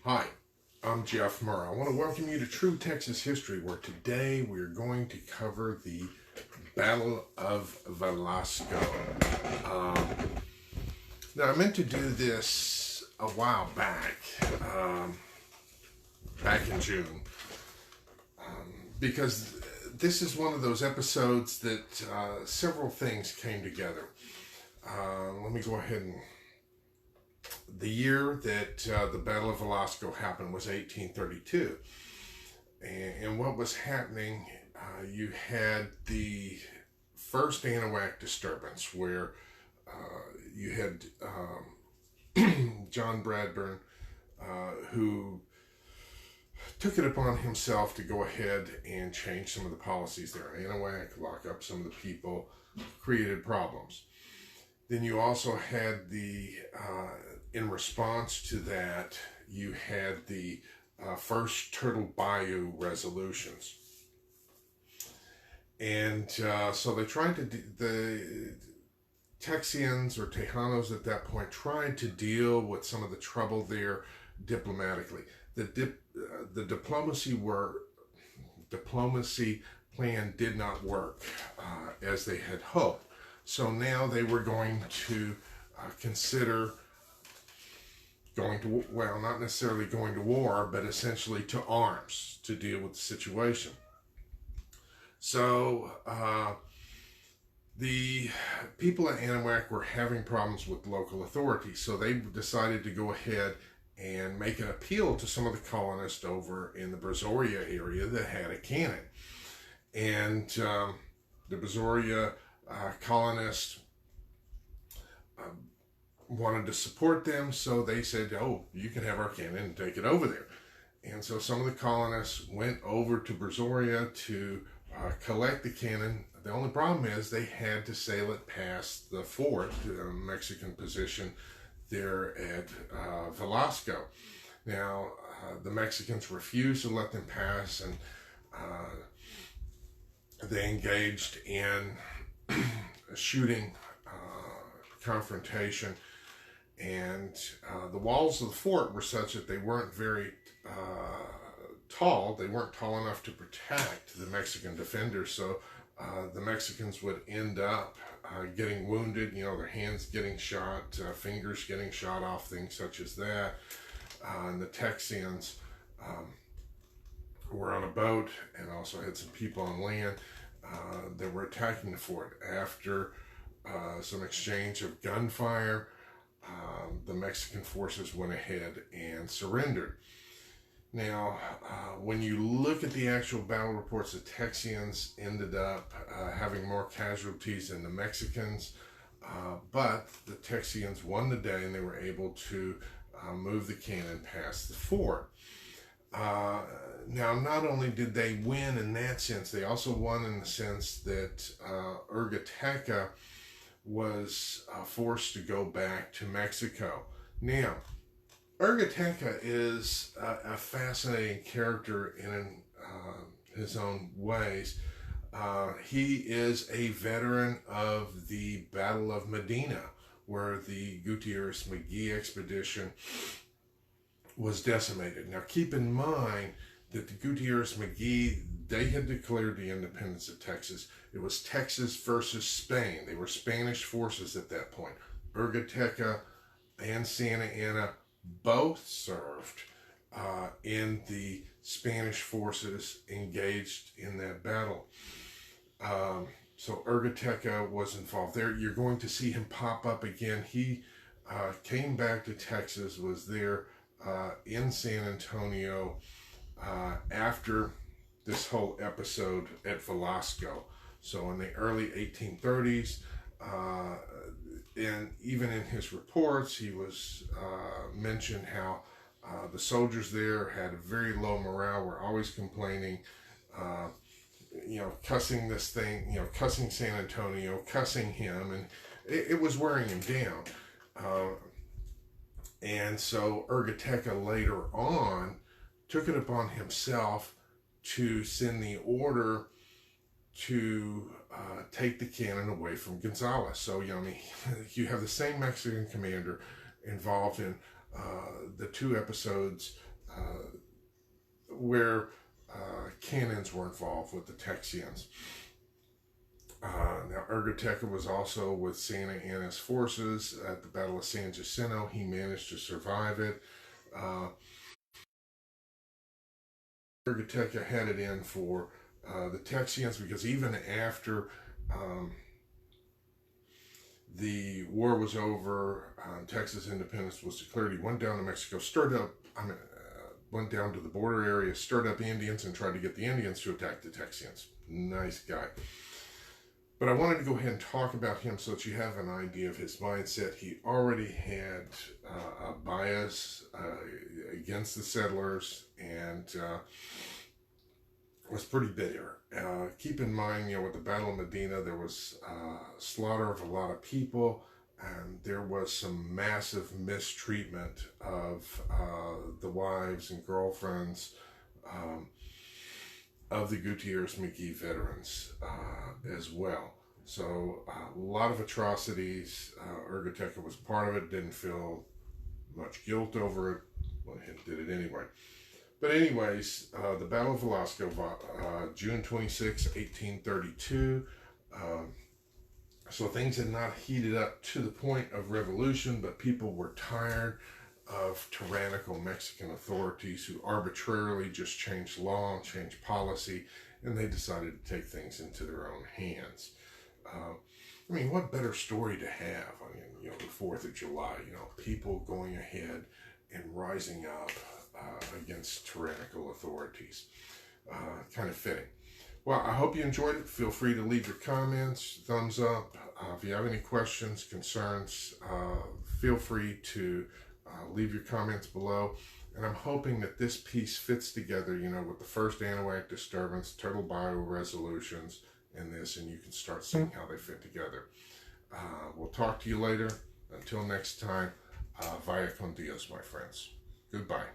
Hi, I'm Jeff Murr. I want to welcome you to True Texas History, where today we're going to cover the Battle of Velasco. Now, I meant to do this a while back, back in June, because this is one of those episodes that several things came together. Let me go ahead and... The year that the Battle of Velasco happened was 1832. And what was happening, you had the first Anahuac disturbance, where you had John Bradburn, who took it upon himself to go ahead and change some of the policies there. Anahuac, lock up some of the people, created problems. Then you also had the, in response to that, you had the first Turtle Bayou Resolutions. And so they tried to, the Texians or Tejanos at that point tried to deal with some of the trouble there diplomatically. The diplomacy plan did not work as they had hoped. So now they were going to consider going to, well, not necessarily going to war, but essentially to arms to deal with the situation. So the people at Anahuac were having problems with local authorities, so they decided to go ahead and make an appeal to some of the colonists over in the Brazoria area that had a cannon. And the Brazoria colonists wanted to support them, so they said, oh, you can have our cannon and take it over there. And so some of the colonists went over to Brazoria to collect the cannon. The only problem is they had to sail it past the fort, the Mexican position there at Velasco. Now, the Mexicans refused to let them pass, and they engaged in a shooting confrontation, and the walls of the fort were such that they weren't very tall. They weren't tall enough to protect the Mexican defenders, so the Mexicans would end up getting wounded, you know, their hands getting shot, fingers getting shot off, things such as that. And the Texians were on a boat and also had some people on land that were attacking the fort. After some exchange of gunfire, the Mexican forces went ahead and surrendered. Now, when you look at the actual battle reports, the Texians ended up having more casualties than the Mexicans, but the Texians won the day and they were able to move the cannon past the fort. Now, not only did they win in that sense, they also won in the sense that Ugartechea was forced to go back to Mexico. Now, Ugartechea is a fascinating character in his own ways. He is a veteran of the Battle of Medina, where the Gutierrez-McGee expedition was decimated. Now, keep in mind that the Gutierrez-McGee, they had declared the independence of Texas. It was Texas versus Spain. They were Spanish forces at that point. Ugartechea and Santa Anna both served in the Spanish forces engaged in that battle. So Ugartechea was involved there. You're going to see him pop up again. He came back to Texas, was there in San Antonio after this whole episode at Velasco. So in the early 1830s, and even in his reports, he was mentioned how the soldiers there had a very low morale, were always complaining, cussing this thing, cussing San Antonio, cussing him, and it was wearing him down. And so Ugartechea later on took it upon himself to send the order to take the cannon away from Gonzales. So, you have the same Mexican commander involved in the two episodes where cannons were involved with the Texians. Now, Ugartechea was also with Santa Anna's forces at the Battle of San Jacinto. He managed to survive it. Ugartechea headed in for the Texians, because even after the war was over, Texas independence was declared, he went down to Mexico, went down to the border area, stirred up Indians, and tried to get the Indians to attack the Texians. Nice guy. But I wanted to go ahead and talk about him so that you have an idea of his mindset. He already had a bias against the settlers, and was pretty bitter. Keep in mind, with the Battle of Medina, there was slaughter of a lot of people, and there was some massive mistreatment of the wives and girlfriends of the Gutierrez McGee veterans as well. So a lot of atrocities. Ugartechea was part of it, didn't feel much guilt over it. Well, he did it anyway. But anyways, the Battle of Velasco, June 26, 1832. So things had not heated up to the point of revolution, but people were tired of tyrannical Mexican authorities who arbitrarily just changed law and changed policy, and they decided to take things into their own hands. I mean, what better story to have on, the 4th of July, people going ahead and rising up against tyrannical authorities. Kind of fitting. Well, I hope you enjoyed it. Feel free to leave your comments, thumbs up. If you have any questions, concerns, feel free to leave your comments below. And I'm hoping that this piece fits together, with the first Anahuac disturbance, Turtle Bayou Resolutions, and this, and you can start seeing how they fit together. We'll talk to you later. Until next time, vaya con Dios, my friends. Goodbye.